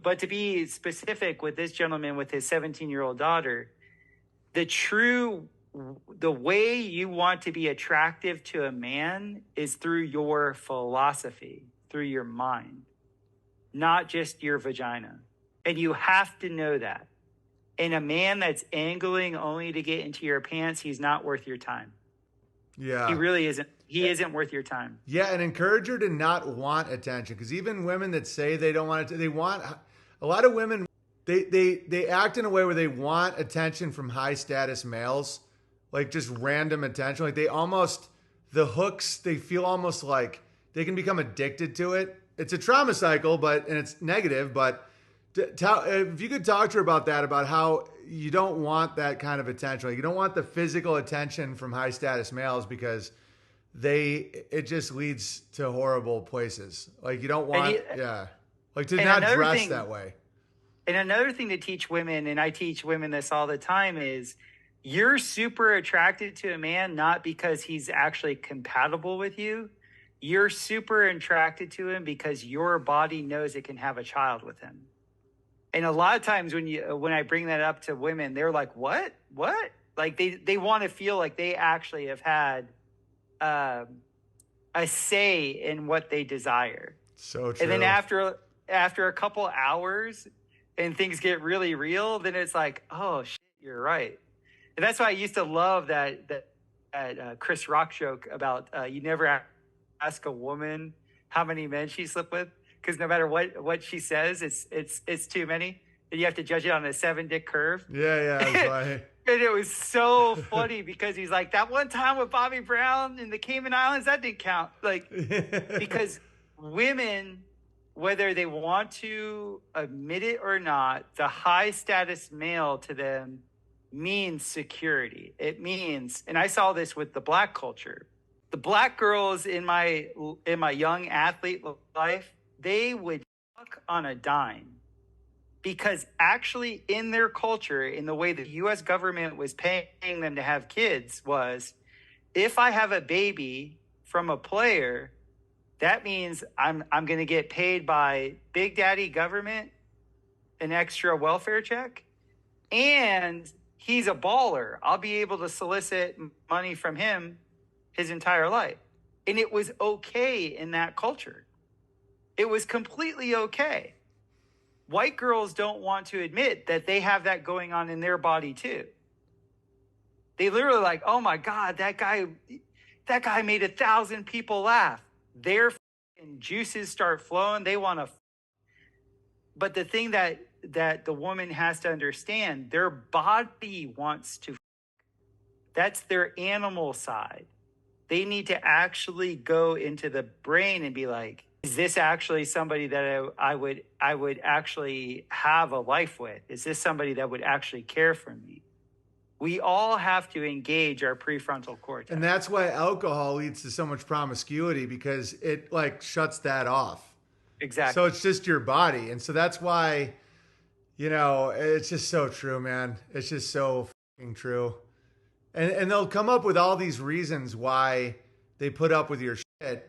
But to be specific with this gentleman with his 17-year-old daughter, the way you want to be attractive to a man is through your philosophy, through your mind, not just your vagina. And you have to know that. And a man that's angling only to get into your pants, he's not worth your time. Yeah. He really isn't. He isn't worth your time. Yeah, and encourage her to not want attention. Because even women that say they don't want it, they want, a lot of women, they act in a way where they want attention from high status males, like just random attention. Like the hooks, they feel almost like they can become addicted to it. It's a trauma cycle, and it's negative, but if you could talk to her about that, about how you don't want that kind of attention. Like you don't want the physical attention from high status males because it just leads to horrible places. Like you don't want, like to not dress that way. And another thing to teach women, and I teach women this all the time, is you're super attracted to a man not because he's actually compatible with you. You're super attracted to him because your body knows it can have a child with him. And a lot of times when I bring that up to women, they're like, what? Like they want to feel like they actually have had a say in what they desire. So true. And then after a couple hours and things get really real, then it's like, oh shit, you're right. And that's why I used to love that Chris Rock joke about you never ask a woman how many men she slept with, because no matter what she says, it's too many. And you have to judge it on a 7-dick curve. Yeah, that's right. And it was so funny because he's like, that one time with Bobby Brown in the Cayman Islands, that didn't count. Like, because women, whether they want to admit it or not, the high status male to them means security. It means, and I saw this with the black culture. The black girls in my young athlete life, they would fuck on a dime. Because actually in their culture, in the way the U.S. government was paying them to have kids, was if I have a baby from a player, that means I'm going to get paid by Big Daddy government an extra welfare check, and he's a baller. I'll be able to solicit money from him his entire life. And it was okay in that culture. It was completely okay. White girls don't want to admit that they have that going on in their body too. They literally like, oh my God, that guy made 1,000 people laugh. Their juices start flowing. They want to. But the thing that the woman has to understand, their body wants to. That's their animal side. They need to actually go into the brain and be like, is this actually somebody that I would actually have a life with? Is this somebody that would actually care for me? We all have to engage our prefrontal cortex. And that's why alcohol leads to so much promiscuity, because it like shuts that off. Exactly. So it's just your body. And so that's why, it's just so true, man. It's just so fucking true. And they'll come up with all these reasons why they put up with your shit.